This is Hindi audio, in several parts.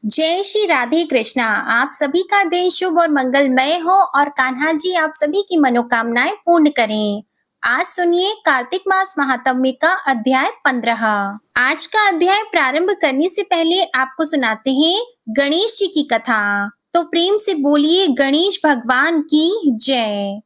जय श्री राधे कृष्णा। आप सभी का दिन शुभ और मंगलमय हो और कान्हा जी आप सभी की मनोकामनाएं पूर्ण करें। आज सुनिए कार्तिक मास महात्म्य का अध्याय 15। आज का अध्याय प्रारंभ करने से पहले आपको सुनाते हैं गणेश जी की कथा। तो प्रेम से बोलिए गणेश भगवान की जय।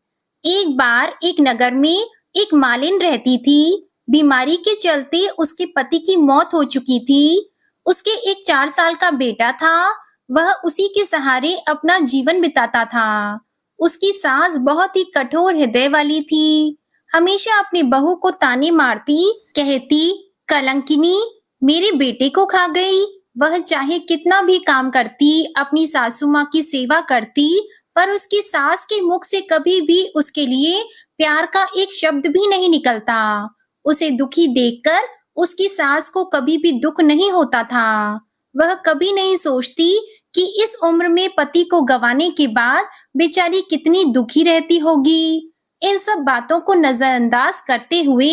एक बार एक नगर में एक मालिन रहती थी। बीमारी के चलते उसके पति की मौत हो चुकी थी। उसके एक 4 साल का बेटा था। वह उसी के सहारे अपना जीवन बिताता था। उसकी सास बहुत ही कठोर हृदय वाली थी। हमेशा अपनी बहू को ताने मारती, कहती, कलंकिनी मेरे बेटे को खा गई। वह चाहे कितना भी काम करती, अपनी सासू माँ की सेवा करती, पर उसकी सास के मुख से कभी भी उसके लिए प्यार का एक शब्द भी नहीं निकलता। उसे दुखी देखकर उसकी सास को कभी भी दुख नहीं होता था। वह कभी नहीं सोचती कि इस उम्र में पति को गंवाने के बाद बेचारी कितनी दुखी रहती होगी। इन सब बातों को नजरअंदाज करते हुए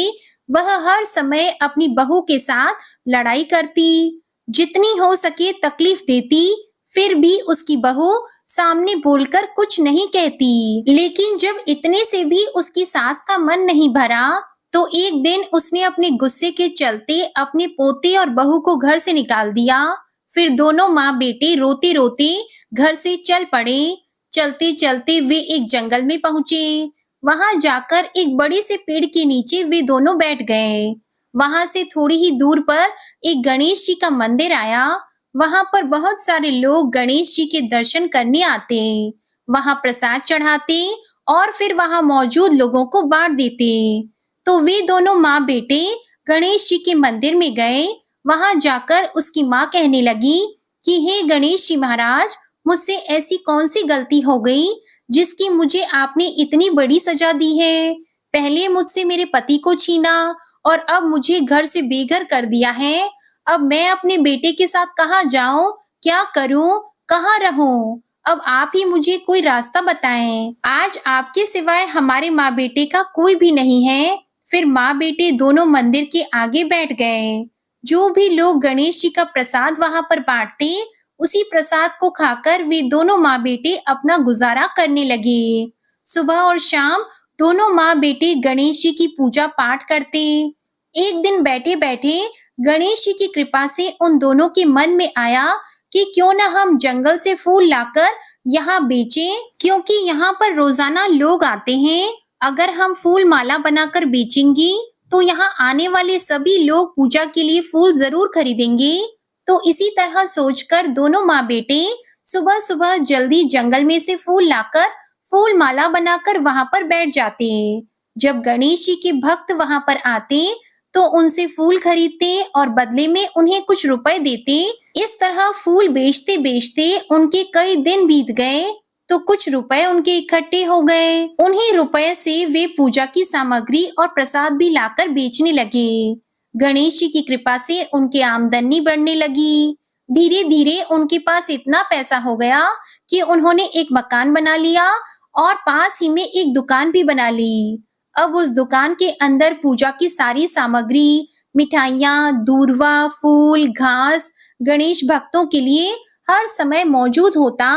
वह हर समय अपनी बहू के साथ लड़ाई करती, जितनी हो सके तकलीफ देती, फिर भी उसकी बहू सामने बोलकर कुछ नहीं कहती। लेकिन जब इतने से भी उसकी सास का मन नहीं भरा, तो एक दिन उसने अपने गुस्से के चलते अपने पोते और बहू को घर से निकाल दिया। फिर दोनों माँ बेटे रोते रोते घर से चल पड़े। चलते चलते वे एक जंगल में पहुंचे। वहां जाकर एक बड़े से पेड़ के नीचे वे दोनों बैठ गए। वहां से थोड़ी ही दूर पर एक गणेश जी का मंदिर आया। वहां पर बहुत सारे लोग गणेश जी के दर्शन करने आते, वहां प्रसाद चढ़ाते और फिर वहां मौजूद लोगों को बांट देते। तो वे दोनों माँ बेटे गणेश जी के मंदिर में गए। वहां जाकर उसकी माँ कहने लगी कि हे गणेश जी महाराज, मुझसे ऐसी कौन सी गलती हो गई जिसकी मुझे आपने इतनी बड़ी सजा दी है। पहले मुझसे मेरे पति को छीना और अब मुझे घर से बेघर कर दिया है। अब मैं अपने बेटे के साथ कहाँ जाऊं, क्या करूं, कहाँ रहूं? अब आप ही मुझे कोई रास्ता बताएं। आज आपके सिवाय हमारे माँ बेटे का कोई भी नहीं है। फिर माँ बेटे दोनों मंदिर के आगे बैठ गए। जो भी लोग गणेश जी का प्रसाद वहां पर बांटते, उसी प्रसाद को खाकर वे दोनों माँ बेटे अपना गुजारा करने लगे। सुबह और शाम दोनों माँ बेटे गणेश जी की पूजा पाठ करते। एक दिन बैठे बैठे गणेश जी की कृपा से उन दोनों के मन में आया कि क्यों न हम जंगल से फूल लाकर यहाँ बेचें, क्योंकि यहाँ पर रोजाना लोग आते हैं। अगर हम फूल माला बनाकर बेचेंगी तो यहाँ आने वाले सभी लोग पूजा के लिए फूल जरूर खरीदेंगे। तो इसी तरह सोचकर दोनों माँ बेटे सुबह सुबह जल्दी जंगल में से फूल लाकर फूल माला बनाकर वहां पर बैठ जाते। जब गणेश जी के भक्त वहां पर आते तो उनसे फूल खरीदते और बदले में उन्हें कुछ रुपए देते। इस तरह फूल बेचते बेचते उनके कई दिन बीत गए। तो कुछ रुपए उनके इकट्ठे हो गए। उन्हीं रुपए से वे पूजा की सामग्री और प्रसाद भी लाकर बेचने लगे। गणेश जी की कृपा से उनकी आमदनी बढ़ने लगी। धीरे धीरे उनके पास इतना पैसा हो गया कि उन्होंने एक मकान बना लिया और पास ही में एक दुकान भी बना ली। अब उस दुकान के अंदर पूजा की सारी सामग्री, मिठाइयाँ, दूर्वा, फूल, घास गणेश भक्तों के लिए हर समय मौजूद होता।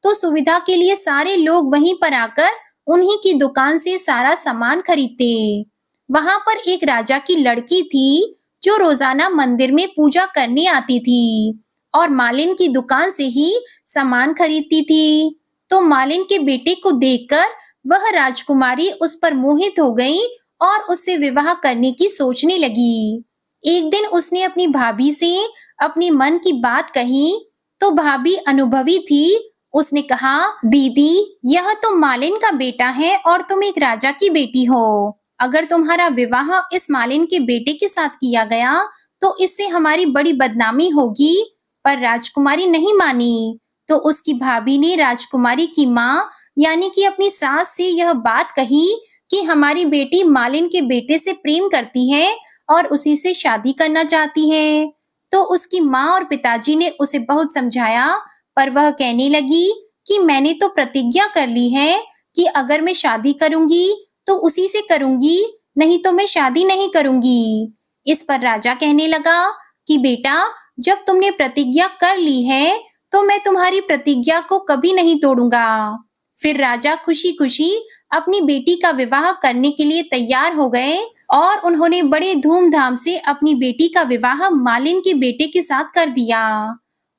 तो सुविधा के लिए सारे लोग वहीं पर आकर उन्हीं की दुकान से सारा सामान खरीदते। वहां पर एक राजा की लड़की थी जो रोजाना मंदिर में पूजा करने आती थी और मालिन की दुकान से ही सामान खरीदती थी। तो मालिन के बेटे को देखकर वह राजकुमारी उस पर मोहित हो गई और उससे विवाह करने की सोचने लगी। एक दिन उसने अपनी भाभी से अपने मन की बात कही। तो भाभी अनुभवी थी। उसने कहा, दीदी यह तो मालिन का बेटा है और तुम एक राजा की बेटी हो। अगर तुम्हारा विवाह इस मालिन के बेटे के साथ किया गया तो इससे हमारी बड़ी बदनामी होगी। पर राजकुमारी नहीं मानी। तो उसकी भाभी ने राजकुमारी की माँ यानी कि अपनी सास से यह बात कही कि हमारी बेटी मालिन के बेटे से प्रेम करती है और उसी से शादी करना चाहती है। तो उसकी माँ और पिताजी ने उसे बहुत समझाया, पर वह कहने लगी कि मैंने तो प्रतिज्ञा कर ली है कि अगर मैं शादी करूंगी तो उसी से करूंगी, नहीं तो मैं शादी नहीं करूंगी। इस पर राजा कहने लगा कि बेटा, जब तुमने प्रतिज्ञा कर ली है तो मैं तुम्हारी प्रतिज्ञा को कभी नहीं तोड़ूंगा। फिर राजा खुशी-खुशी अपनी बेटी का विवाह करने के लिए तैयार हो गए और उन्होंने बड़े धूमधाम से अपनी बेटी का विवाह मालिन के बेटे के साथ कर दिया।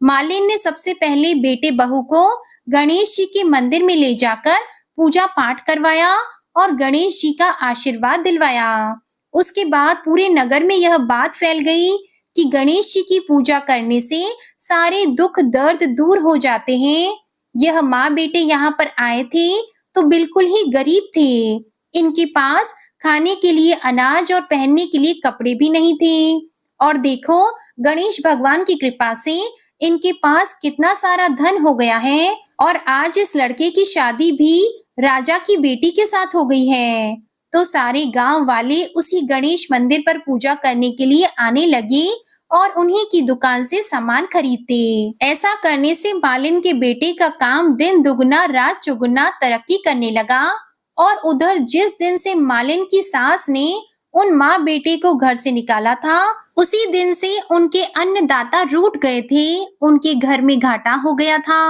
मालिन ने सबसे पहले बेटे बहू को गणेश जी के मंदिर में ले जाकर पूजा पाठ करवाया और गणेश जी का आशीर्वाद दिलवाया। उसके बाद पूरे नगर में यह बात फैल गई कि गणेश जी की पूजा करने से सारे दुख दर्द दूर हो जाते हैं। यह माँ बेटे यहाँ पर आए थे तो बिल्कुल ही गरीब थे। इनके पास खाने के लिए अनाज और पहनने के लिए कपड़े भी नहीं थे। और देखो, गणेश भगवान की कृपा से इनके पास कितना सारा धन हो गया है और आज इस लड़के की शादी भी राजा की बेटी के साथ हो गई है। तो सारे गांव वाले उसी गणेश मंदिर पर पूजा करने के लिए आने लगे और उन्हीं की दुकान से सामान खरीदते। ऐसा करने से मालिन के बेटे का काम दिन दुगना रात चौगुना तरक्की करने लगा। और उधर जिस दिन से मालिन की सास ने उन माँ बेटे को घर से निकाला था, उसी दिन से उनके अन्नदाता रूठ गए थे। उनके घर में घाटा हो गया था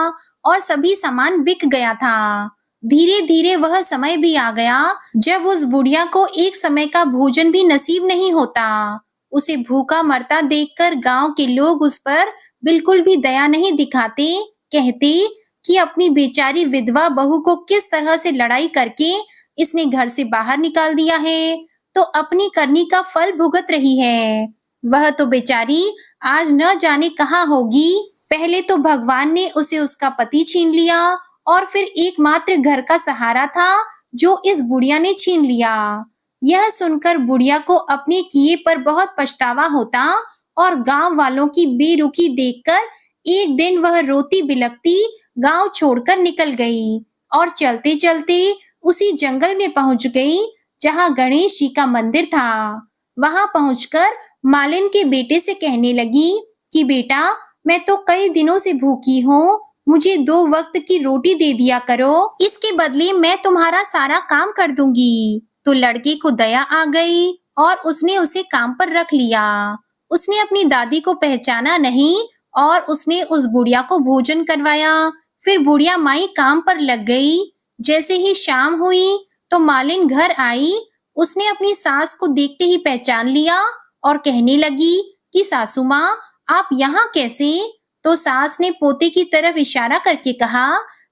और सभी सामान बिक गया था। धीरे धीरे वह समय भी आ गया जब उस बुढ़िया को एक समय का भोजन भी नसीब नहीं होता। उसे भूखा मरता देखकर गांव के लोग उस पर बिल्कुल भी दया नहीं दिखाते। कहते कि अपनी बेचारी विधवा बहू को किस तरह से लड़ाई करके इसने घर से बाहर निकाल दिया है, तो अपनी करनी का फल भुगत रही है। वह तो बेचारी आज न जाने कहाँ होगी। पहले तो भगवान ने उसे उसका पति छीन लिया और फिर एकमात्र घर का सहारा था जो इस बुढ़िया ने छीन लिया। यह सुनकर बुढ़िया को अपने किए पर बहुत पछतावा होता और गांव वालों की बेरुखी देखकर एक दिन वह रोती बिलखती गांव छोड़कर निकल गई और चलते चलते उसी जंगल में पहुंच गई जहां गणेश जी का मंदिर था। वहां पहुंचकर मालिन के बेटे से कहने लगी कि बेटा, मैं तो कई दिनों से भूखी हूँ, मुझे 2 वक्त की रोटी दे दिया करो, इसके बदले मैं तुम्हारा सारा काम कर दूंगी। तो लड़के को दया आ गई और उसने उसे काम पर रख लिया। उसने अपनी दादी को पहचाना नहीं और उसने उस बुढ़िया को भोजन करवाया। फिर बुढ़िया माई काम पर लग गई। जैसे ही शाम हुई तो मालिन घर आई। उसने अपनी सास को देखते ही पहचान लिया और कहने लगी कि सासू माँ, आप यहाँ कैसे? तो सास ने पोते की तरफ इशारा करके कहा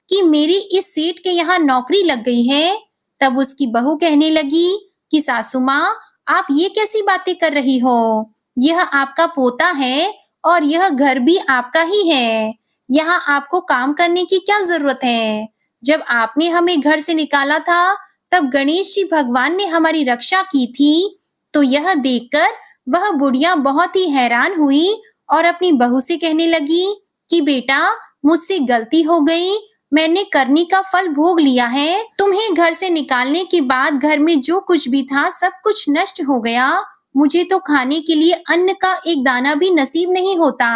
कि मेरी इस सेठ के यहाँ नौकरी लग गई है। तब उसकी बहू कहने लगी कि सासू माँ, आप ये कैसी बातें कर रही हो? यह आपका पोता है और यह घर भी आपका ही है। यहाँ आपको काम करने की क्या जरूरत है? जब आपने हमें घर से निकाला था तब गणेश जी भगवान ने हमारी रक्षा की थी। तो यह देखकर वह बुढ़िया बहुत ही हैरान हुई और अपनी बहू से कहने लगी कि बेटा, मुझसे गलती हो गई, मैंने करनी का फल भोग लिया है। तुम्हें घर से निकालने के बाद घर में जो कुछ भी था सब कुछ नष्ट हो गया। मुझे तो खाने के लिए अन्न का एक दाना भी नसीब नहीं होता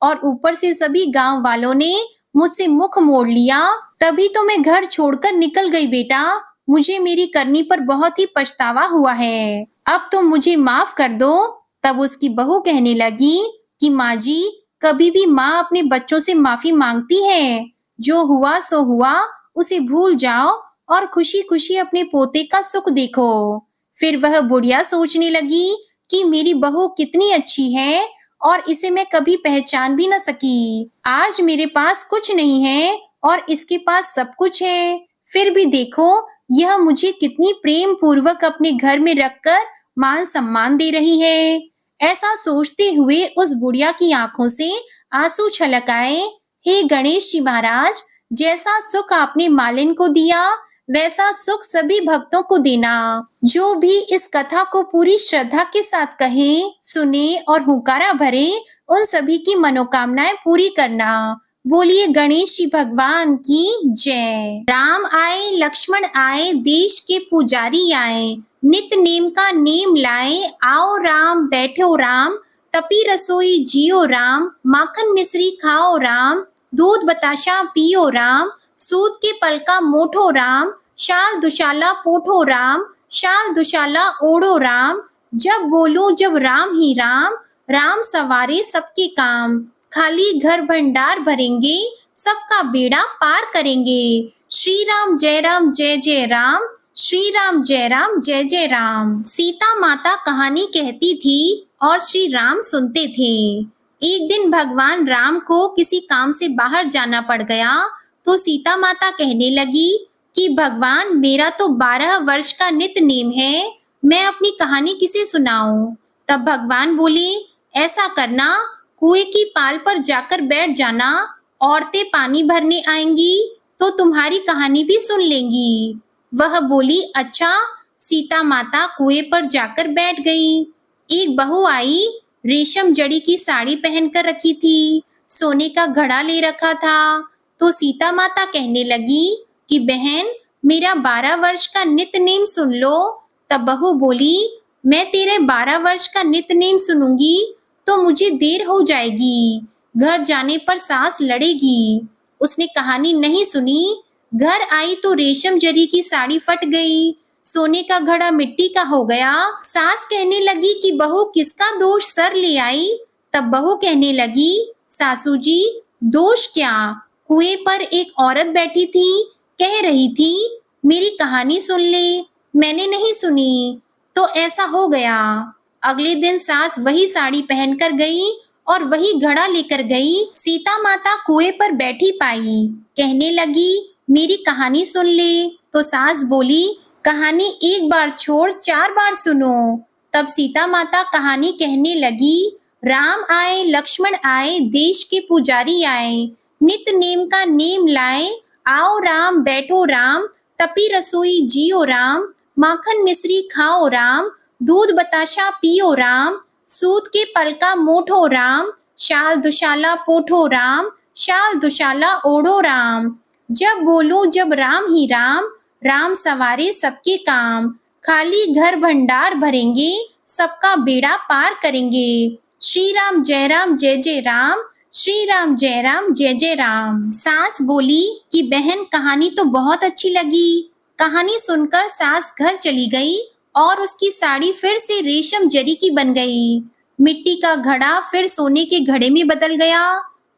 और ऊपर से सभी गांव वालों ने मुझसे मुख मोड़ लिया। तभी तो मैं घर छोड़कर निकल गई बेटा। मुझे मेरी करनी पर बहुत ही पछतावा हुआ है। अब तो मुझे माफ कर दो। तब उसकी बहू कहने लगी कि माँ जी, कभी भी माँ अपने बच्चों से माफी मांगती है। जो हुआ सो हुआ, उसे भूल जाओ और खुशी खुशी अपने पोते का सुख देखो। फिर वह बुढ़िया सोचने लगी कि मेरी बहू कितनी अच्छी है और इसे मैं कभी पहचान भी न सकी। आज मेरे पास कुछ नहीं है और इसके पास सब कुछ है। फिर भी देखो, यह मुझे कितनी प्रेम पूर्वक अपने घर में रखकर मान सम्मान दे रही है। ऐसा सोचते हुए उस बुढ़िया की आंखों से आंसू छलक आए। हे गणेश जी महाराज, जैसा सुख आपने मालिन को दिया वैसा सुख सभी भक्तों को देना। जो भी इस कथा को पूरी श्रद्धा के साथ कहे, सुने और हुंकारा भरे, उन सभी की मनोकामनाएं पूरी करना। बोलिए गणेश जी भगवान की जय। राम आए लक्ष्मण आए, देश के पुजारी आए, नित नेम का नेम लाए, आओ राम बैठो राम, तपी रसोई जियो राम, माखन मिश्री खाओ राम, दूध बताशा पियो राम, सूत के पलका मोठो राम, शाल दुशाला पोठो राम, शाल दुशाला ओढ़ो राम, जब बोलूं जब राम ही राम, राम सवारे सबके काम, खाली घर भंडार भरेंगे, सबका बेड़ा पार करेंगे। श्री राम जय जय राम, श्री राम जय जय राम। सीता माता कहानी कहती थी और श्री राम सुनते थे। एक दिन भगवान राम को किसी काम से बाहर जाना पड़ गया, तो सीता माता कहने लगी कि भगवान, मेरा तो 12 वर्ष का नित्य नेम है, मैं अपनी कहानी किसे सुनाऊं। तब भगवान बोले, ऐसा करना, कुएं की पाल पर जाकर बैठ जाना, औरतें पानी भरने आएंगी तो तुम्हारी कहानी भी सुन लेंगी। वह बोली, अच्छा। सीता माता कुएं पर जाकर बैठ गई। एक बहू आई, रेशम जड़ी की साड़ी पहनकर रखी थी, सोने का घड़ा ले रखा था। तो सीता माता कहने लगी कि बहन, मेरा 12 वर्ष का नित्य नेम सुन लो। तब बहू बोली, मैं तेरे 12 वर्ष का नित्य नेम सुनूंगी तो मुझे देर हो जाएगी, घर जाने पर सास लड़ेगी। उसने कहानी नहीं सुनी। घर आई तो रेशम जरी की साड़ी फट गई, सोने का घड़ा मिट्टी का हो गया। सास कहने लगी कि बहू, किसका दोष सर ले आई। तब बहू कहने लगी, सासू जी, दोष क्या, कुएं पर एक औरत बैठी थी, कह रही थी मेरी कहानी सुन ले, मैंने नहीं सुनी तो ऐसा हो गया। अगले दिन सास वही साड़ी पहनकर गई और वही घड़ा लेकर गई। सीता माता कुएं पर बैठी पाई, कहने लगी मेरी कहानी सुन ले। तो सास बोली, कहानी एक बार छोड़ 4 बार सुनो। तब सीता माता कहानी कहने लगी, राम आए लक्ष्मण आए, देश के पुजारी आए, नित्य नेम का नेम लाए, आओ राम बैठो राम, तपी रसोई जियो राम, माखन मिश्री खाओ राम, दूध बताशा पियो राम, सूत के पलका मोठो राम, शाल दुशाला पोठो राम, शाल दुशाला ओढ़ो राम। जब बोलो जब राम ही राम, राम सवारे सबके काम, खाली घर भंडार भरेंगे, सबका बेड़ा पार करेंगे। श्री राम जय जय राम, श्री राम जय जय राम। सास बोली कि बहन, कहानी तो बहुत अच्छी लगी। कहानी सुनकर सास घर चली गई और उसकी साड़ी फिर से रेशम जरी की बन गई। मिट्टी का घड़ा फिर सोने के घड़े में बदल गया।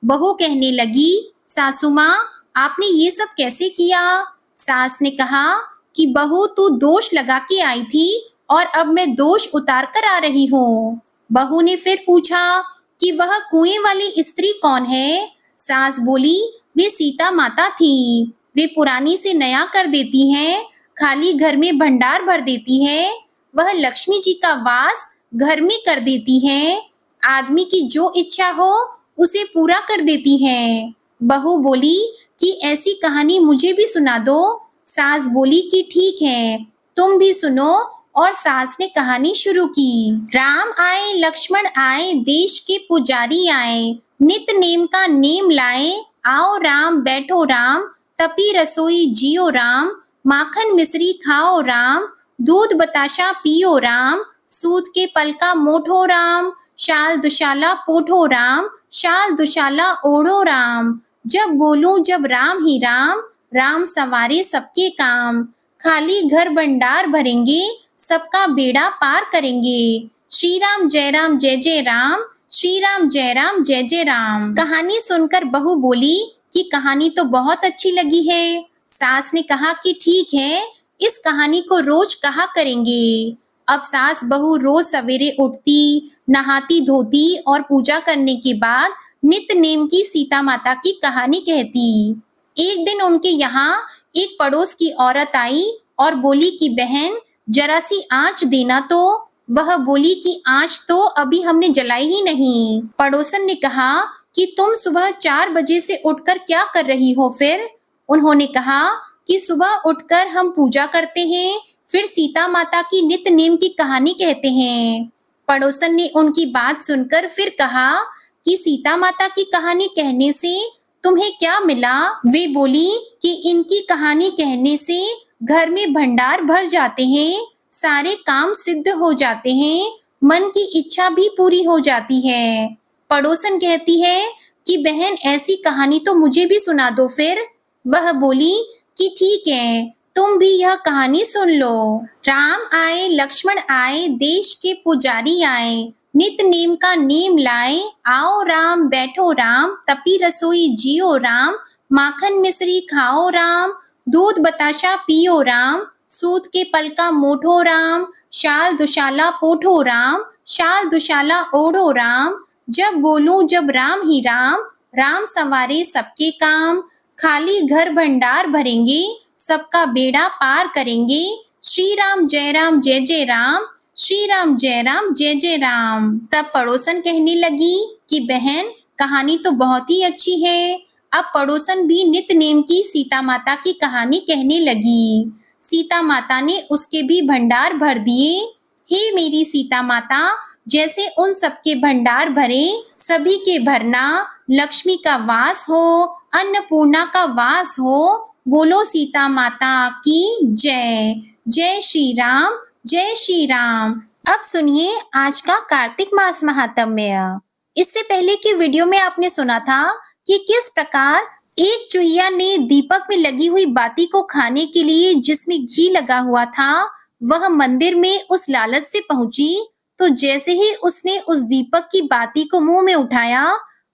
बहू कहने लगी, सासू माँ, आपने ये सब कैसे किया। सास ने कहा कि बहू, तू दोष लगा के आई थी और अब मैं दोष उतार कर आ रही हूँ। बहू ने फिर पूछा कि वह कुएं वाली स्त्री कौन है। सास बोली, वे सीता माता थी, वे पुरानी से नया कर देती हैं, खाली घर में भंडार भर देती हैं, वह लक्ष्मी जी का वास घर में कर देती हैं, आदमी की जो इच्छा हो उसे पूरा कर देती हैं। बहू बोली कि ऐसी कहानी मुझे भी सुना दो। सास बोली कि ठीक है, तुम भी सुनो। और सास ने कहानी शुरू की। राम आए लक्ष्मण आए, देश के पुजारी आए, नित्य नेम का नेम लाए, आओ राम बैठो राम, तपी रसोई जियो राम, माखन मिश्री खाओ राम, दूध बताशा पियो राम, सूत के पलका मोठो राम, शाल दुशाला पोठो राम, शाल दुशाला ओढ़ो राम। जब बोलूं जब राम ही राम, राम सवारे सबके काम, खाली घर भंडार भरेंगे, सबका बेड़ा पार करेंगे। श्री राम जय जय राम, श्री राम जय जय राम। कहानी सुनकर बहू बोली कि कहानी तो बहुत अच्छी लगी है। सास ने कहा कि ठीक है, इस कहानी को रोज कहा करेंगे। अब सास बहू रोज सवेरे उठती, नहाती धोती और पूजा करने के बाद नित्य नेम की सीता माता की कहानी कहती। एक दिन उनके यहाँ एक पड़ोस की औरत आई और बोली कि बहन, जरा सी आंच देना तो। वह बोली कि आंच तो अभी हमने जलाई ही नहीं। पड़ोसन ने कहा कि तुम सुबह 4 बजे से उठकर क्या कर रही हो फिर। उन्होंने कहा कि सुबह उठकर हम पूजा करते हैं, फिर सीता माता की नित्य नेम की कहानी कहते हैं। पड़ोसन ने उनकी बात सुनकर फिर कहा कि सीता माता की कहानी कहने से तुम्हें क्या मिला। वे बोली कि इनकी कहानी कहने से घर में भंडार भर जाते हैं, सारे काम सिद्ध हो जाते हैं, मन की इच्छा भी पूरी हो जाती है। पड़ोसन कहती है कि बहन, ऐसी कहानी तो मुझे भी सुना दो फिर। वह बोली कि ठीक है, तुम भी यह कहानी सुन लो। राम आए लक्ष्मण आए, देश के पुजारी आए, नित नेम का नेम लाए, आओ राम बैठो राम, तपी रसोई जियो राम, माखन मिश्री खाओ राम, दूध बताशा पियो राम, सूत के पल का मोठो राम, शाल दुशाला पोठो राम, शाल दुशाला ओढ़ो राम, जब बोलूं जब राम ही राम, राम संवारे सबके काम, खाली घर भंडार भरेंगे, सबका बेड़ा पार करेंगे, श्री राम जय जय राम, श्री राम जय जय राम। तब पड़ोसन कहने लगी कि बहन, कहानी तो बहुत ही अच्छी है। अब पड़ोसन भी नित नेम की सीता माता की कहानी कहने लगी। सीता माता ने उसके भी भंडार भर दिए। हे मेरी सीता माता, जैसे उन सबके भंडार भरे, सभी के भरना, लक्ष्मी का वास हो, अन्नपूर्णा का वास हो। बोलो सीता माता की जय। जय श्री राम, जय श्री राम। अब सुनिए आज का कार्तिक मास महात्म्य। इससे पहले की वीडियो में आपने सुना था कि किस प्रकार एक चूहिया ने दीपक में लगी हुई बाती को खाने के लिए, जिसमें घी लगा हुआ था, वह मंदिर में उस लालच से पहुंची। तो जैसे ही उसने उस दीपक की बाती को मुंह में उठाया,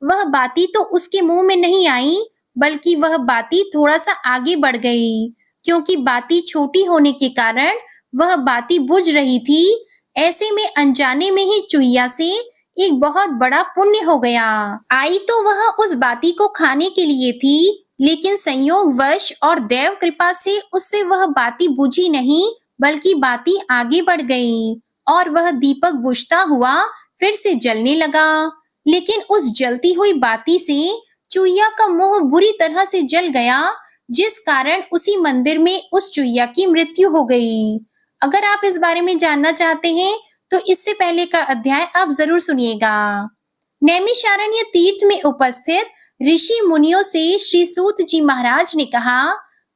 वह बाती तो उसके मुंह में नहीं आई, बल्कि वह बाती थोड़ा सा आगे बढ़ गई। क्योंकि बाती छोटी होने के कारण वह बाती बुझ रही थी। ऐसे में अनजाने में ही चूहिया से एक बहुत बड़ा पुण्य हो गया। आई तो वह उस बाती को खाने के लिए थी, लेकिन संयोगवश और देव कृपा से उससे वह बाती बुझी नहीं, बल्कि बाती आगे बढ़ गई और वह दीपक बुझता हुआ फिर से जलने लगा। लेकिन उस जलती हुई बाती से चूहिया का मुंह बुरी तरह से जल गया, जिस कारण उसी मंदिर में उस चूहिया की मृत्यु हो गई। अगर आप इस बारे में जानना चाहते हैं तो इससे पहले का अध्याय आप जरूर सुनिएगा। नैमिषारण्य तीर्थ में उपस्थित ऋषि मुनियों से श्री सूत जी महाराज ने कहा,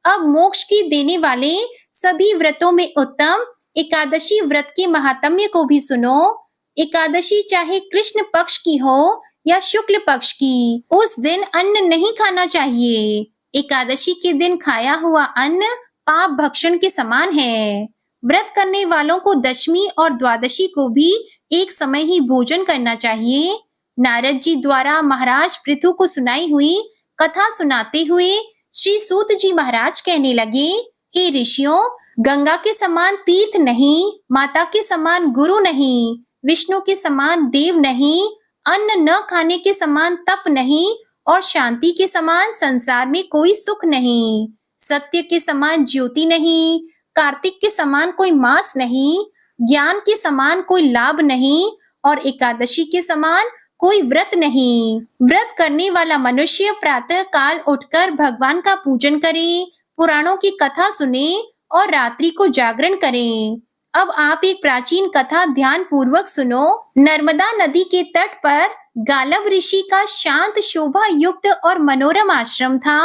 अब मोक्ष की देने वाले सभी व्रतों में उत्तम एकादशी व्रत के महात्म्य को भी सुनो। एकादशी चाहे कृष्ण पक्ष की हो या शुक्ल पक्ष की, उस दिन अन्न नहीं खाना चाहिए। एकादशी के दिन खाया हुआ अन्न पाप भक्षण के समान है। व्रत करने वालों को दशमी और द्वादशी को भी एक समय ही भोजन करना चाहिए। नारद जी द्वारा महाराज पृथु को सुनाई हुई कथा सुनाते हुए श्री सूत जी महाराज कहने लगे, हे ऋषियों, गंगा के समान तीर्थ नहीं, माता के समान गुरु नहीं, विष्णु के समान देव नहीं, अन्न न खाने के समान तप नहीं और शांति के समान संसार में कोई सुख नहीं। सत्य के समान ज्योति नहीं, कार्तिक के समान कोई मास नहीं, ज्ञान के समान कोई लाभ नहीं और एकादशी के समान कोई व्रत नहीं। व्रत करने वाला मनुष्य प्रातः काल उठकर भगवान का पूजन करे, पुराणों की कथा सुने और रात्रि को जागरण करें। अब आप एक प्राचीन कथा ध्यान पूर्वक सुनो। नर्मदा नदी के तट पर गालब ऋषि का शांत, शोभा युक्त और मनोरम आश्रम था।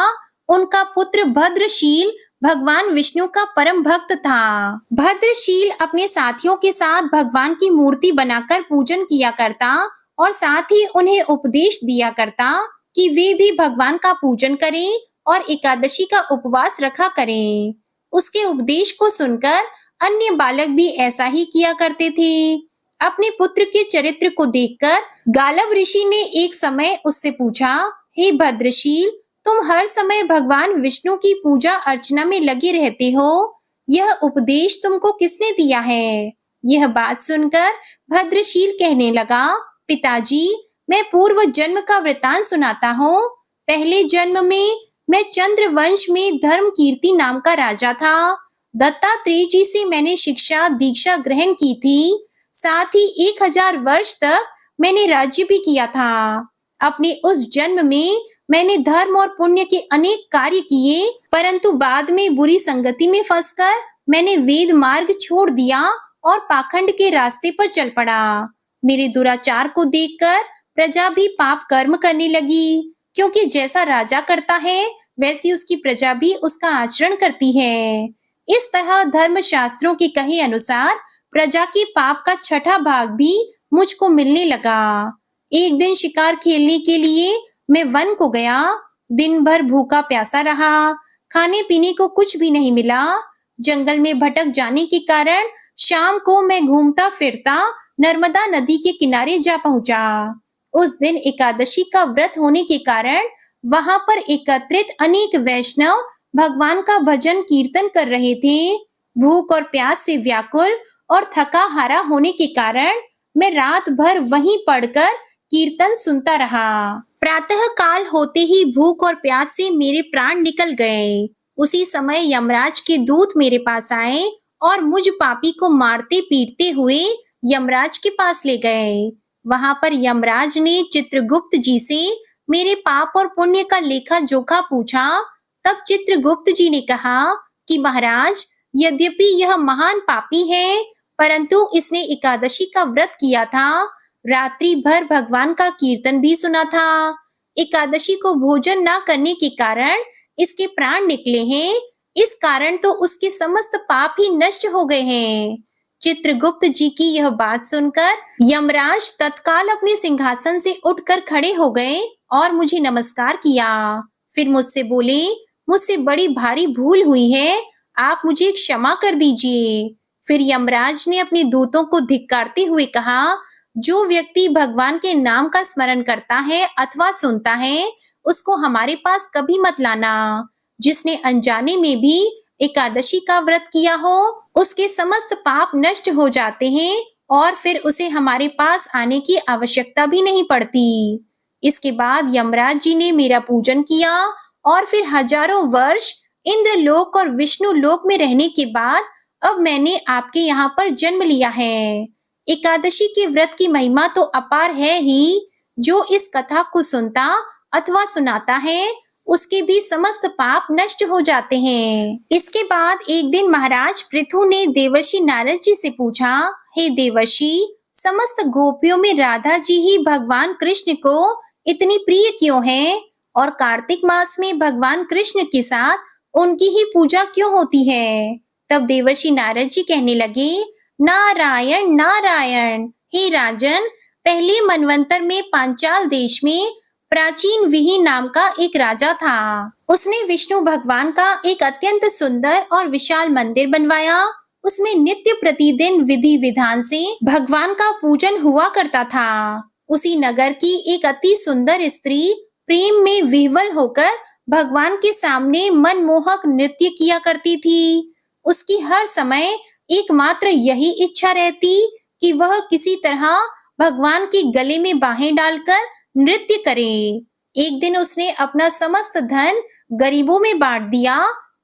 उनका पुत्र भद्रशील भगवान विष्णु का परम भक्त था। भद्रशील अपने साथियों के साथ भगवान की मूर्ति बनाकर पूजन किया करता और साथ ही उन्हें उपदेश दिया करता कि वे भी भगवान का पूजन करें और एकादशी का उपवास रखा करें। उसके उपदेश को सुनकर अन्य बालक भी ऐसा ही किया करते थे। अपने पुत्र के चरित्र को देखकर गालब ऋषि ने एक समय उससे पूछा, हे भद्रशील, तुम हर समय भगवान विष्णु की पूजा अर्चना में लगे रहते हो, यह उपदेश तुमको किसने दिया है? यह बात सुनकर भद्रशील कहने लगा, पिताजी, मैं पूर्व जन्म का वृतांत सुनाता हूँ। पहले जन्म में मैं चंद्रवंश में धर्म कीर्ति नाम का राजा था। दत्तात्रेय जी से मैंने शिक्षा दीक्षा ग्रहण की थी। साथ ही 1000 वर्ष तक मैंने राज्य भी किया था। अपने उस जन्म में मैंने धर्म और पुण्य के अनेक कार्य किए, परंतु बाद में बुरी संगति में फंसकर मैंने वेद मार्ग छोड़ दिया और पाखंड के रास्ते पर चल पड़ा। मेरे दुराचार को देखकर प्रजा भी पाप कर्म करने लगी, क्योंकि जैसा राजा करता है वैसी उसकी प्रजा भी उसका आचरण करती है। इस तरह धर्म शास्त्रों के कहे अनुसार प्रजा के पाप का छठा भाग भी मुझको मिलने लगा। एक दिन शिकार खेलने के लिए मैं वन को गया। दिन भर भूखा प्यासा रहा, खाने पीने को कुछ भी नहीं मिला। जंगल में भटक जाने के कारण शाम को मैं घूमता फिरता नर्मदा नदी के किनारे जा पहुंचा। उस दिन एकादशी का व्रत होने के कारण वहां पर एकत्रित अनेक वैष्णव भगवान का भजन कीर्तन कर रहे थे। भूख और प्यास से व्याकुल और थका हारा होने के कारण मैं रात भर वहीं पड़कर कीर्तन सुनता रहा। प्रातः काल होते ही भूख और प्यास से मेरे प्राण निकल गए। उसी समय यमराज के दूत मेरे पास आए और मुझ पापी को मारते पीटते हुए यमराज के पास ले गए। वहां पर यमराज ने चित्रगुप्त जी से मेरे पाप और पुण्य का लेखा जोखा पूछा। तब चित्रगुप्त जी ने कहा कि महाराज, यद्यपि यह महान पापी है, परंतु इसने एकादशी का व्रत किया था, रात्रि भर भगवान का कीर्तन भी सुना था। एकादशी को भोजन न करने के कारण इसके प्राण निकले हैं। इस कारण तो उसके समस्त पाप ही नष्ट हो गए हैं। चित्रगुप्त जी की यह बात सुनकर यमराज तत्काल अपने सिंहासन से उठकर खड़े हो गए और मुझे नमस्कार किया। फिर मुझसे बोले, मुझसे बड़ी भारी भूल हुई है, आप मुझे क्षमा कर दीजिए। फिर यमराज ने अपने दूतों को धिक्कारते हुए कहा, जो व्यक्ति भगवान के नाम का स्मरण करता है अथवा सुनता है, उसको हमारे पास कभी मत लाना। जिसने अनजाने में भी एकादशी का व्रत किया हो, उसके समस्त पाप नष्ट हो जाते हैं और फिर उसे हमारे पास आने की आवश्यकता भी नहीं पड़ती। इसके बाद यमराज जी ने मेरा पूजन किया और फिर हजारों वर्ष इंद्रलोक और विष्णु लोक में रहने के बाद अब मैंने आपके यहाँ पर जन्म लिया है। एकादशी के व्रत की महिमा तो अपार है ही। जो इस कथा को सुनता अथवा सुनाता है, उसके भी समस्त पाप नष्ट हो जाते हैं। इसके बाद एक दिन महाराज पृथु ने देवर्षि नारद जी से पूछा, हे देवर्षि, समस्त गोपियों में राधा जी ही भगवान कृष्ण को इतनी प्रिय क्यों है और कार्तिक मास में भगवान कृष्ण के साथ उनकी ही पूजा क्यों होती है? तब देवर्षि नारद जी कहने लगे, नारायण नारायण, हे राजन, पहले मनवंतर में पांचाल देश में प्राचीन विहि नाम का एक राजा था। उसने विष्णु भगवान का एक अत्यंत सुंदर और विशाल मंदिर बनवाया। उसमें नित्य प्रतिदिन विधि विधान से भगवान का पूजन हुआ करता था। उसी नगर की एक अति सुंदर स्त्री प्रेम में विह्वल होकर भगवान के सामने मनमोहक नृत्य किया करती थी। उसकी हर समय एकमात्र यही इच्छा रहती कि वह किसी तरह भगवान के गले में बाहें डालकर नृत्य करे। एक दिन उसने अपना समस्त धन गरीबों में बांट दिया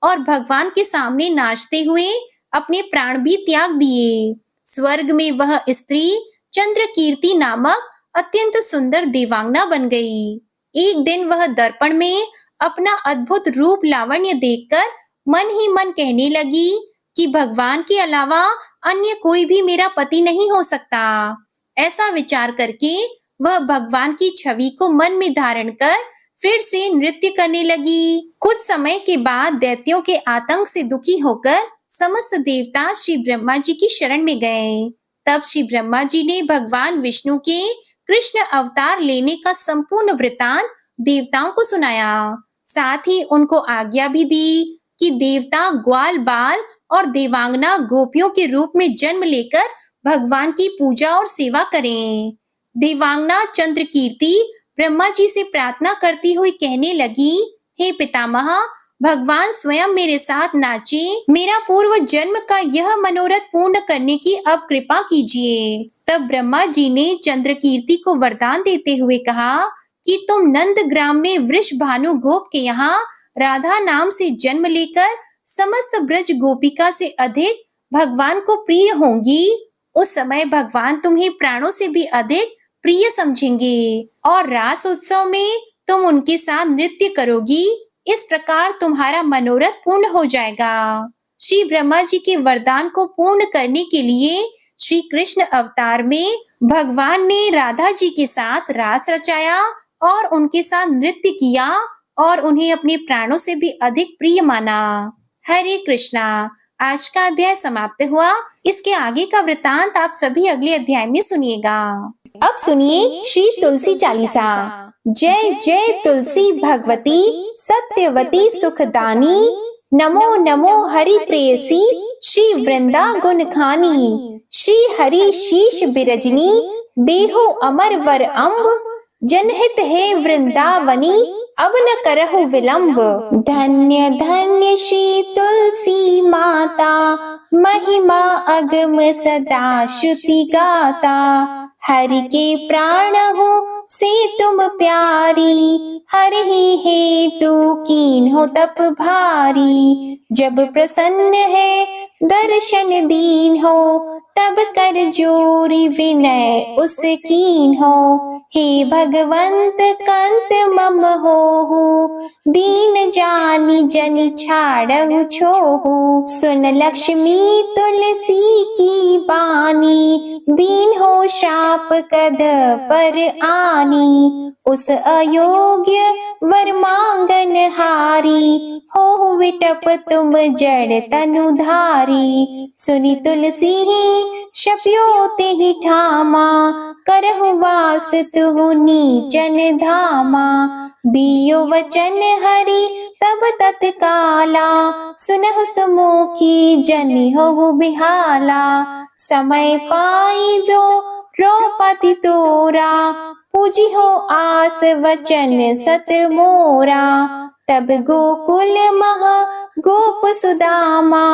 और भगवान के सामने नाचते हुए अपने प्राण भी त्याग दिए। स्वर्ग में वह स्त्री चंद्रकीर्ति नामक अत्यंत सुंदर देवांगना बन गई। एक दिन वह दर्पण में अपना अद्भुत रूप लावण्य देखकर मन ही मन कहने लगी कि भगवान के अलावा अन्य कोई भी मेरा पति नहीं हो सकता। ऐसा विचार करके वह भगवान की छवि को मन में धारण कर फिर से नृत्य करने लगी। कुछ समय के बाद दैत्यों के आतंक से दुखी होकर समस्त देवता श्री ब्रह्मा जी की शरण में गए। तब श्री ब्रह्मा जी ने भगवान विष्णु के कृष्ण अवतार लेने का संपूर्ण वृतांत देवताओं को सुनाया। साथ ही उनको आज्ञा भी दी कि देवता ग्वाल बाल और देवांगना गोपियों के रूप में जन्म लेकर भगवान की पूजा और सेवा करें। देवांगना चंद्रकीर्ति ब्रह्मा जी से प्रार्थना करती हुई कहने लगी, हे पितामह, भगवान स्वयं मेरे साथ नाचे। मेरा पूर्व जन्म का यह मनोरथ पूर्ण करने की अब कृपा कीजिए। तब ब्रह्मा जी ने चंद्रकीर्ति को वरदान देते हुए कहा कि तुम नंदग्राम में वृषभानु गोप के यहाँ राधा नाम से जन्म लेकर समस्त ब्रज गोपिका से अधिक भगवान को प्रिय होंगी। उस समय भगवान तुम्हें प्राणों से भी अधिक प्रिय समझेंगे और रास उत्सव में तुम उनके साथ नृत्य करोगी। इस प्रकार तुम्हारा मनोरथ पूर्ण हो जाएगा। श्री ब्रह्मा जी के वरदान को पूर्ण करने के लिए श्री कृष्ण अवतार में भगवान ने राधा जी के साथ रास रचाया और उनके साथ नृत्य किया और उन्हें अपने प्राणों से भी अधिक प्रिय माना। हरे कृष्णा। आज का अध्याय समाप्त हुआ। इसके आगे का वृतांत आप सभी अगले अध्याय में सुनिएगा। अब सुनिए श्री तुलसी चालीसा। जय जय तुलसी भगवती सत्यवती सुखदानी, नमो नमो हरि प्रेयसी श्री वृंदा गुण खानी। श्री हरि शीश बिरजनी देहो अमर वर अम्ब। जनहित है वृंदावनी अब न करहु विलंब। धन्य धन्य श्री तुलसी माता महिमा अगम सदा श्रुति गाता। हरि के प्राण हो से तुम प्यारी हरि ही हेतु कीन हो तप भारी। जब प्रसन्न है दर्शन दीन हो तब कर जोरी विनय उस कीन हो। हे भगवंत कंत मम हो दीन जानी जनि छाड़हु छोहु। सुन लक्ष्मी तुलसी की बानी दीन हो शाप कद पर आनी। उस अयोग्य वर मांगन हारी हो विटप तुम जड़ तनुधारी। सुनी तुलसी ही शप्यो तेहि ठामा करहु वास तुहु नीचन धामा। दियो वचन हरि तब तत्काला सुनहु सुमुखी जनि हो बिहाला। समय पाई वो रोपति तोरा पूजी हो आस वचन सत मोरा। तब गोकुल मह गोप सुदामा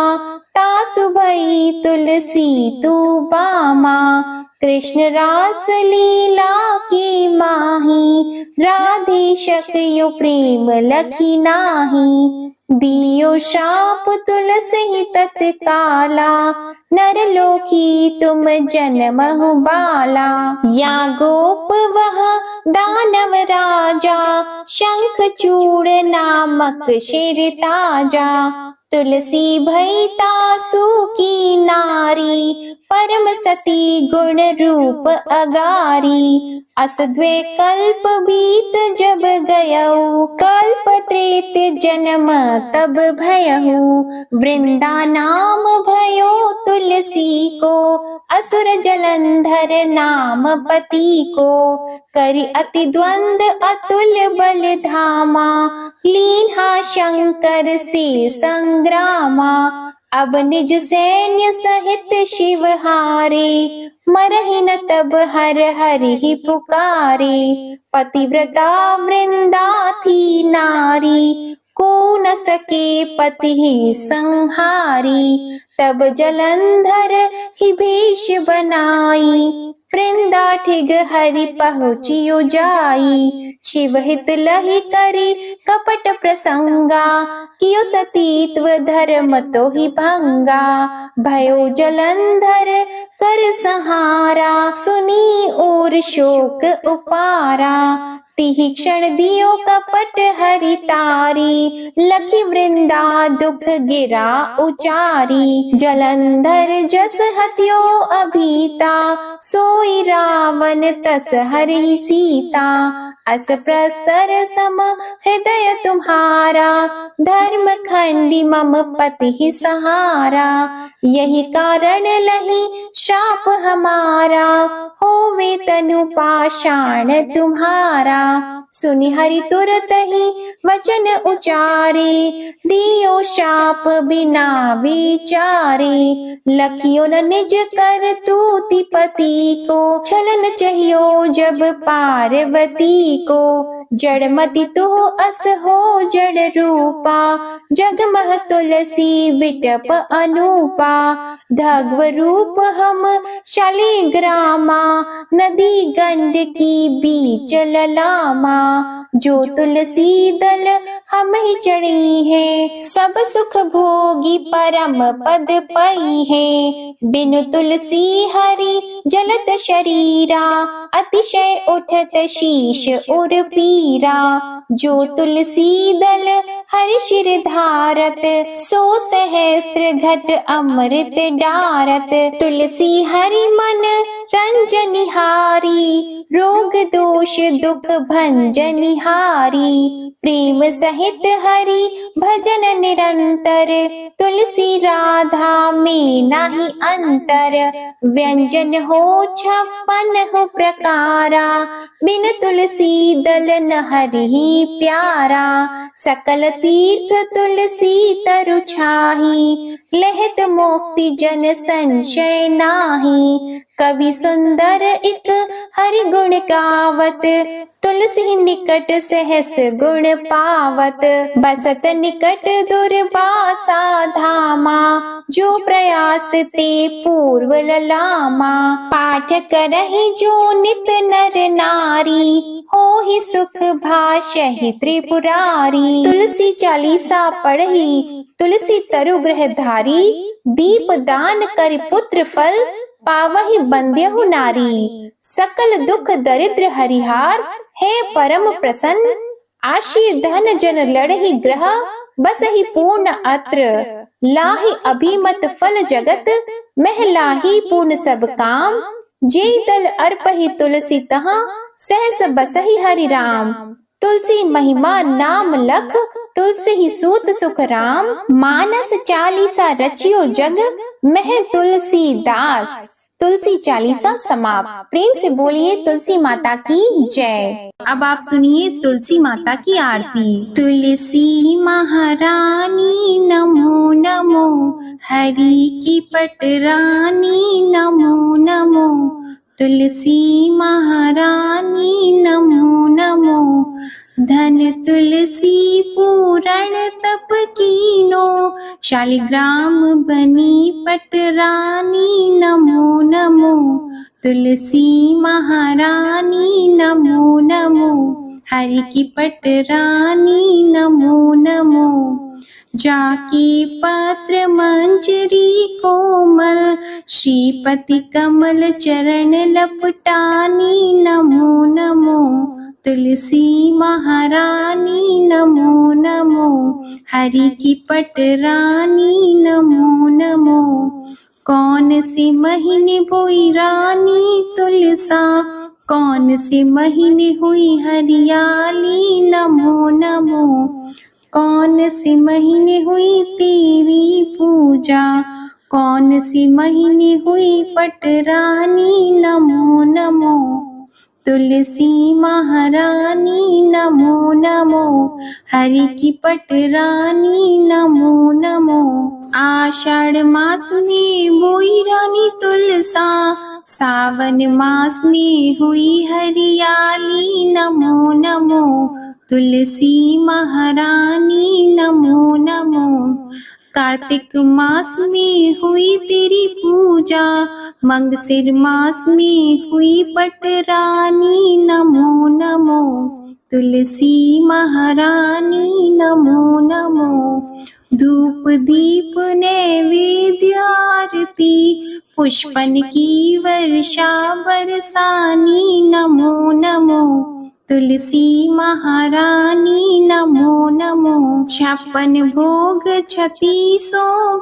तासु भई तुलसी तू बामा। कृष्ण रास लीला की माही राधे शक्यो प्रेम लखी नाही। दियो शाप तुलसी तत्काला नर लोकी तुम जन्महु बाला। या गोप वह दानव राजा शंख चूड़ नामक शेर ताजा। तुलसी भई तासु की नारी परम सती गुण रूप अगारी। अस द्वे कल्प बीत जब गयऊ कल्प त्रेत जन्म तब भयहु। वृंदा नाम भयो तुलसी को असुर जलंधर नाम पति को। करि अति द्वंद अतुल बल धामा लीन्हा शंकर से संग्रामा। अब निज सैन्य सहित शिव हारे मरहि न तब हर हरि ही पुकारे। पतिव्रता वृंदा थी नारी को न सके पति ही संहारी। तब जलंधर ही भेष बनाई वृंदा ठिग हरि पहुँचियो जाई। शिव हित लहि करी कपट प्रसंगा कियो सतीत्व धर्म तो ही भंगा। भयो जलंधर कर सहारा सुनी और शोक उपारा। तिहि क्षण दियो कपट हरि तारी लखी वृंदा दुख गिरा उचारी। जलंधर जस हत्यो अभीता सोई रावण तस हरि सीता। अस प्रस्तर सम हृदय तुम्हारा धर्म खंडी मम पति सहारा। यही कारण लही शाप हमारा होवे तनु पाषाण तुम्हारा। सुनि हरि तुरत ही वचन उचारे दियो शाप बिना विचारे। लखियो न निज कर तूति पति को छलन चाहियो जब पार्वती को। जड़मति तु अस हो जड़ रूपा जगमह तुलसी विटप अनूपा। धग्व रूप हम शालिग्रामा नदी गंड की बीच ललामा। जो तुलसी दल हम ही चढ़ी है सब सुख भोगी परम पद पई है। बिनु तुलसी हरि जलत शरीरा अतिशय उठत शीश उर पीरा। जो तुलसी दल हरि शिर धारत सो सहस्त्र घट अमृत डारत। तुलसी हरि मन रंजनिहारी, रोग दोष दुख भंजनिहारी। प्रेम सहित हरि भजन निरंतर, तुलसी राधा में नाही अंतर। व्यंजन हो 56 प्रकारा, बिन तुलसी दल न हरि प्यारा। सकल तीर्थ तुलसी तरु छाही, लहत मोक्ति जन संशय नाही। कवि सुंदर एक हरि गुण गावत, तुलसी निकट सहस गुण पावत। बसत निकट दुर्वासा धामा, जो प्रयास ते पूर्व ललामा। पाठ करहि जो नित नर नारी, होहि सुख भाषहि त्रिपुरारी। तुलसी चालीसा पढ़ी, तुलसी तरु ग्रह धारी। दीप दान कर पुत्र फल, पावहि बंध्यहु नारी। सकल दुख दरिद्र हरिहार, है परम प्रसन्न। आशी धन जन लड़हि ग्रह, बसहि पूर्ण अत्र। लाहि अभिमत फल जगत, मह लाहि पूर्ण सब काम। जे दल अर्पहि तुलसी तहाँ, सहस बसहि हरि राम। तुलसी महिमा नाम लख, तुलसी ही सूत सुख राम। मानस चालीसा रचियो जग, मह तुलसी दास। तुलसी चालीसा समाप्त। प्रेम से बोलिए तुलसी माता की जय। अब आप सुनिए तुलसी माता की आरती। तुलसी महारानी नमो नमो, हरि की पटरानी नमो नमो। तुलसी महारानी नमो नमो, धन तुलसी पूरण तप कीनो। शालिग्राम बनी पटरानी नमो नमो। तुलसी महारानी नमो नमो, हरि की पटरानी नमो नमो। जाके पत्र मंजरी कोमल, श्रीपति कमल चरण लपटानी नमो नमो। तुलसी महारानी नमो नमो, हरि की पटरानी नमो नमो। कौन से महीने बोई रानी तुलसा, कौन से महीने हुई हरियाली नमो नमो। कौन से महीने हुई तेरी पूजा, कौन से महीने हुई पटरानी नमो नमो। तुलसी महारानी नमो नमो, हरि की पटरानी नमो नमो। आषाढ़ मास में बोई रानी तुलसा, सावन मास में हुई हरियाली नमो नमो। तुलसी महारानी नमो नमो। कार्तिक मास में हुई तेरी पूजा, मंगसिर मास में हुई पटरानी नमो नमो। तुलसी महारानी नमो नमो। धूप दीप नैवेद्य आरती, पुष्पन की वर्षा बरसानी नमो नमो। तुलसी महारानी नमो नमो। 56 भोग 36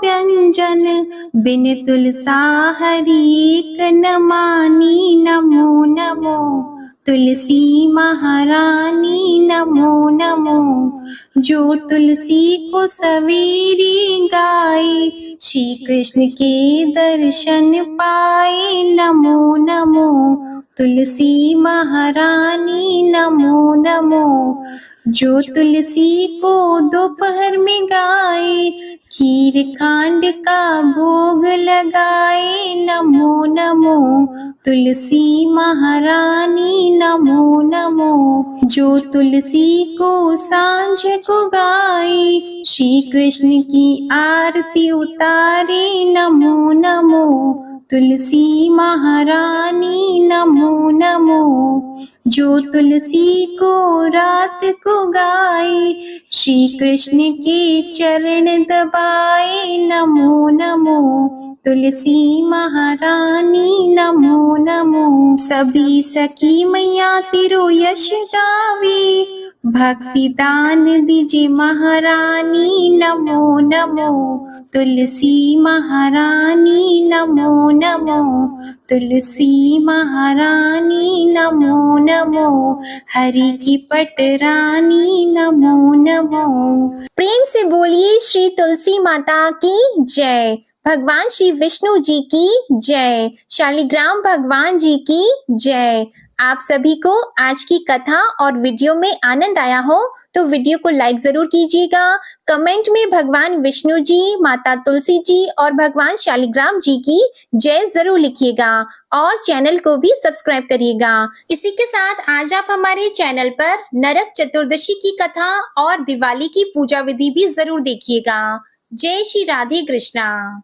व्यंजन, बिन तुलसा हरि एक न मानी नमो नमो। तुलसी महारानी नमो नमो। जो तुलसी को सवेरे गाए, श्री कृष्ण के दर्शन पाए नमो नमो। तुलसी महारानी नमो नमो। जो तुलसी को दोपहर में गाए, खीर खांड का भोग लगाए नमो नमो। तुलसी महारानी नमो नमो। जो तुलसी को सांझ को गाए, श्री कृष्ण की आरती उतारे नमो नमो। तुलसी महारानी नमो नमो। जो तुलसी को रात को गाए, श्री कृष्ण के चरण दबाए नमो नमो। तुलसी महारानी नमो नमो। सभी सखी मैया तिरो यश गावे, भक्ति दान दीजिए महारानी, नमो नमो। तुलसी महारानी नमो नमो, तुलसी महारानी नमो नमो, हरि की पटरानी नमो नमो। प्रेम से बोलिए श्री तुलसी माता की जय। भगवान श्री विष्णु जी की जय। शालिग्राम भगवान जी की जय। आप सभी को आज की कथा और वीडियो में आनंद आया हो तो वीडियो को लाइक जरूर कीजिएगा। कमेंट में भगवान विष्णु जी, माता तुलसी जी और भगवान शालिग्राम जी की जय जरूर लिखिएगा और चैनल को भी सब्सक्राइब करिएगा। इसी के साथ आज आप हमारे चैनल पर नरक चतुर्दशी की कथा और दिवाली की पूजा विधि भी जरूर देखिएगा। जय श्री राधे कृष्णा।